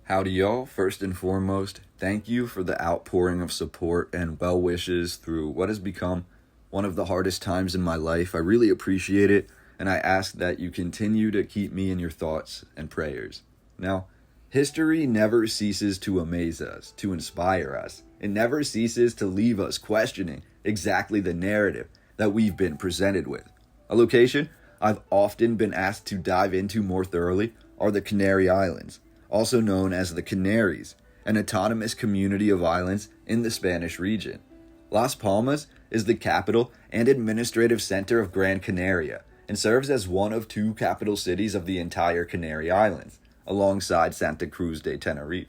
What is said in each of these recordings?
Howdy, y'all. First and foremost, thank you for the outpouring of support and well wishes through what has become one of the hardest times in my life. I really appreciate it, and I ask that you continue to keep me in your thoughts and prayers. Now, history never ceases to amaze us, to inspire us. It never ceases to leave us questioning exactly the narrative that we've been presented with. A location I've often been asked to dive into more thoroughly are the Canary Islands, also known as the Canaries, an autonomous community of islands in the Spanish region. Las Palmas is the capital and administrative center of Gran Canaria and serves as one of two capital cities of the entire Canary Islands, alongside Santa Cruz de Tenerife.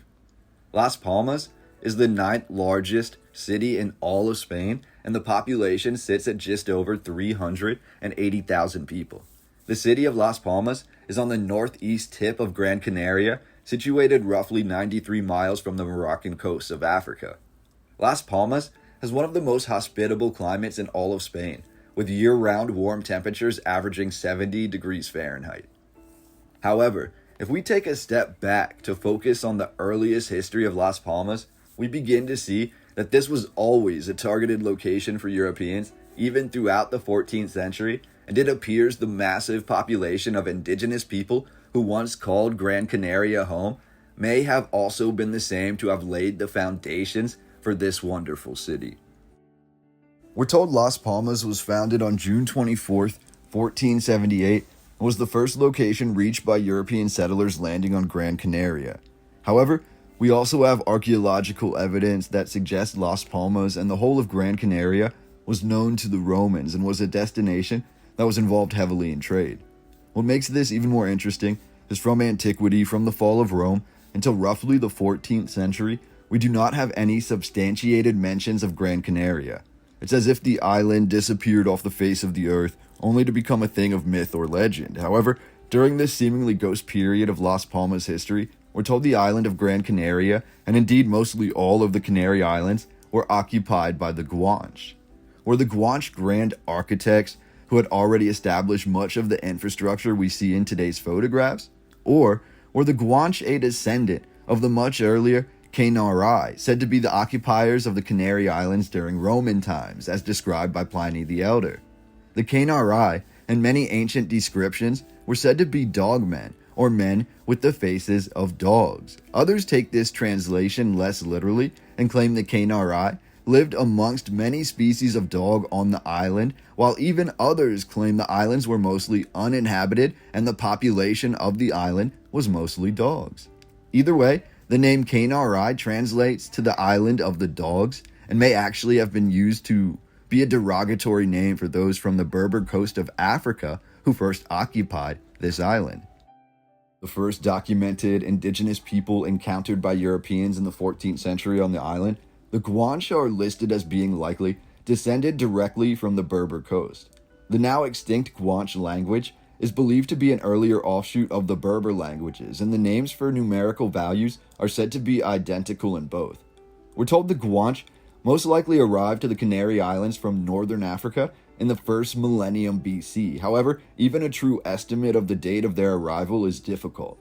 Las Palmas is the ninth largest city in all of Spain, and the population sits at just over 380,000 people. The city of Las Palmas is on the northeast tip of Gran Canaria, situated roughly 93 miles from the Moroccan coast of Africa. Las Palmas has one of the most hospitable climates in all of Spain, with year-round warm temperatures averaging 70 degrees Fahrenheit. However, if we take a step back to focus on the earliest history of Las Palmas, we begin to see that this was always a targeted location for Europeans, even throughout the 14th century, and it appears the massive population of indigenous people who once called Gran Canaria home may have also been the same to have laid the foundations for this wonderful city. We're told Las Palmas was founded on June 24th, 1478, and was the first location reached by European settlers landing on Gran Canaria. However, we also have archaeological evidence that suggests Las Palmas and the whole of Gran Canaria was known to the Romans and was a destination that was involved heavily in trade. What makes this even more interesting is from antiquity, from the fall of Rome until roughly the 14th century, we do not have any substantiated mentions of Gran Canaria. It's as if the island disappeared off the face of the earth, only to become a thing of myth or legend. However, during this seemingly ghost period of Las Palmas history, we're told the island of Gran Canaria, and indeed mostly all of the Canary Islands, were occupied by the Guanche. Were the Guanche grand architects who had already established much of the infrastructure we see in today's photographs? Or were the Guanche a descendant of the much earlier Canary, said to be the occupiers of the Canary Islands during Roman times, as described by Pliny the Elder? The Canary, and many ancient descriptions, were said to be dogmen, or men with the faces of dogs. Others take this translation less literally and claim the Canary lived amongst many species of dog on the island, while even others claim the islands were mostly uninhabited and the population of the island was mostly dogs. Either way, the name Canary translates to the island of the dogs and may actually have been used to be a derogatory name for those from the Berber Coast of Africa who first occupied this island. The first documented indigenous people encountered by Europeans in the 14th century on the island, the Guanche, are listed as being likely descended directly from the Berber coast. The now extinct Guanche language is believed to be an earlier offshoot of the Berber languages, and the names for numerical values are said to be identical in both. We're told the Guanche most likely arrived to the Canary Islands from northern Africa in the first millennium BC. However, even a true estimate of the date of their arrival is difficult.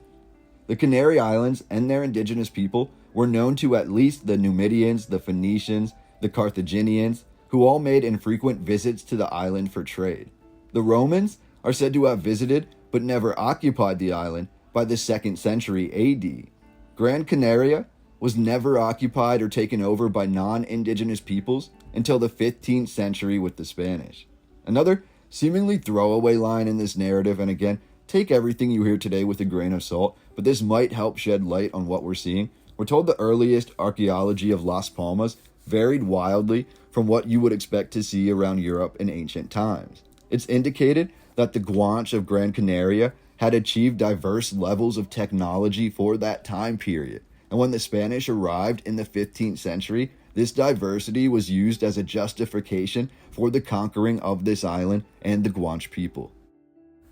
The Canary Islands and their indigenous people were known to at least the Numidians, the Phoenicians, the Carthaginians, who all made infrequent visits to the island for trade. The Romans are said to have visited but never occupied the island by the 2nd century AD. Gran Canaria was never occupied or taken over by non-indigenous peoples until the 15th century with the Spanish. Another seemingly throwaway line in this narrative, and again, take everything you hear today with a grain of salt, but this might help shed light on what we're seeing. We're told the earliest archaeology of Las Palmas varied wildly from what you would expect to see around Europe in ancient times. It's indicated that the Guanche of Gran Canaria had achieved diverse levels of technology for that time period, and when the Spanish arrived in the 15th century, this diversity was used as a justification for the conquering of this island and the Guanche people.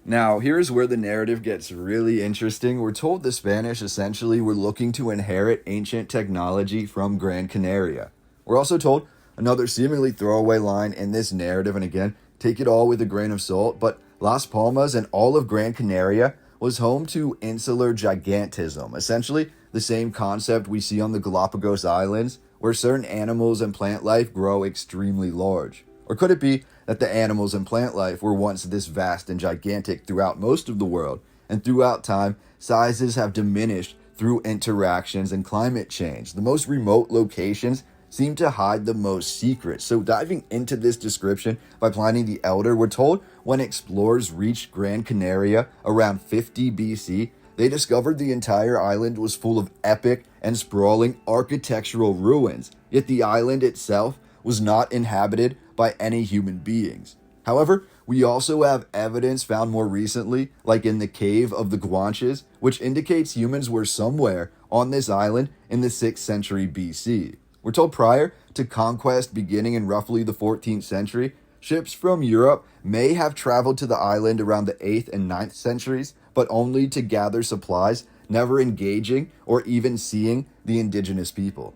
Now, here's where the narrative gets really interesting. We're told the Spanish essentially were looking to inherit ancient technology from Gran Canaria. We're also told another seemingly throwaway line in this narrative, and again, take it all with a grain of salt, but Las Palmas and all of Gran Canaria was home to insular gigantism. Essentially, the same concept we see on the Galapagos Islands, where certain animals and plant life grow extremely large? Or could it be that the animals and plant life were once this vast and gigantic throughout most of the world, and throughout time, sizes have diminished through interactions and climate change? The most remote locations seem to hide the most secrets. So diving into this description by Pliny the Elder, we're told when explorers reached Gran Canaria around 50 BC, they discovered the entire island was full of epic and sprawling architectural ruins, yet the island itself was not inhabited by any human beings. However, we also have evidence found more recently, like in the cave of the Guanches, which indicates humans were somewhere on this island in the 6th century BC. We're told prior to conquest beginning in roughly the 14th century, ships from Europe may have traveled to the island around the 8th and 9th centuries, but only to gather supplies, never engaging or even seeing the indigenous people.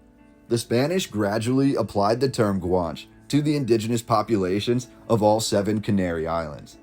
The Spanish gradually applied the term Guanche to the indigenous populations of all 7 Canary Islands.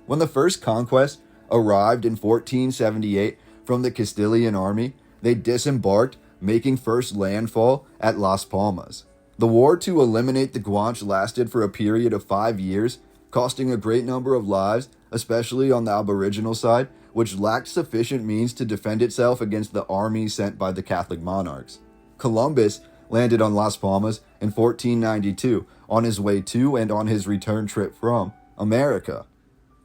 When the first conquest arrived in 1478 from the Castilian army, they disembarked, making first landfall at Las Palmas. The war to eliminate the Guanche lasted for a period of 5 years, costing a great number of lives, especially on the Aboriginal side, which lacked sufficient means to defend itself against the army sent by the Catholic monarchs. Columbus landed on Las Palmas in 1492 on his way to and on his return trip from America.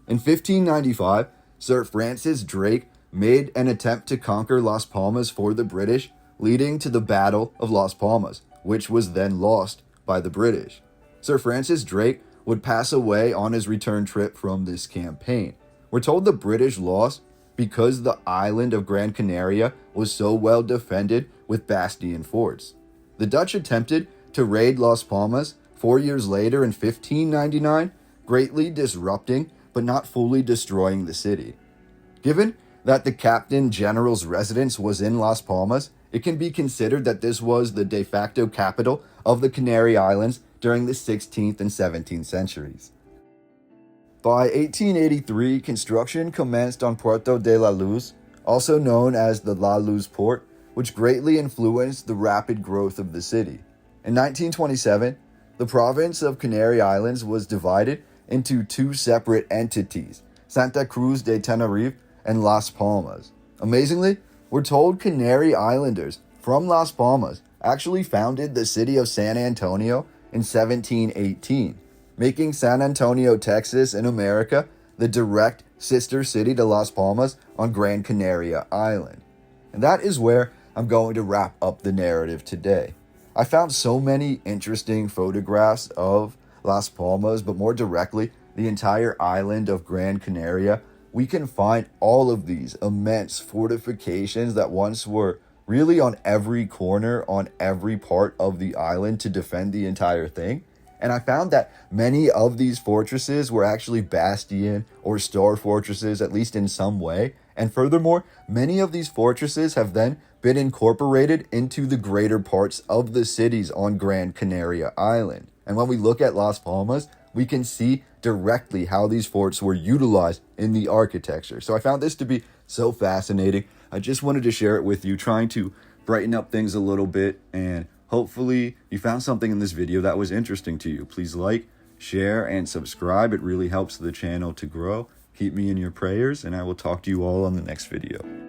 In 1595, Sir Francis Drake made an attempt to conquer Las Palmas for the British, leading to the Battle of Las Palmas, which was then lost by the British. Sir Francis Drake would pass away on his return trip from this campaign. We're told the British lost because the island of Gran Canaria was so well defended with bastion forts. The Dutch attempted to raid Las Palmas 4 years later in 1599, greatly disrupting but not fully destroying the city. Given that the Captain General's residence was in Las Palmas, it can be considered that this was the de facto capital of the Canary Islands during the 16th and 17th centuries. By 1883, construction commenced on Puerto de la Luz, also known as the La Luz Port, which greatly influenced the rapid growth of the city. In 1927, the province of Canary Islands was divided into 2 separate entities, Santa Cruz de Tenerife and Las Palmas. Amazingly, we're told Canary Islanders from Las Palmas actually founded the city of San Antonio in 1718, making San Antonio, Texas in America the direct sister city to Las Palmas on Gran Canaria Island. And that is where I'm going to wrap up the narrative today. I found so many interesting photographs of Las Palmas, but more directly, the entire island of Gran Canaria. We can find all of these immense fortifications that once were really on every corner, on every part of the island to defend the entire thing. And I found that many of these fortresses were actually bastion or star fortresses, at least in some way. And furthermore, many of these fortresses have then been incorporated into the greater parts of the cities on Gran Canaria Island. And when we look at Las Palmas, we can see directly how these forts were utilized in the architecture. So I found this to be so fascinating. I just wanted to share it with you, trying to brighten up things a little bit, and hopefully you found something in this video that was interesting to you. Please like, share, and subscribe. It really helps the channel to grow. Keep me in your prayers, and I will talk to you all on the next video.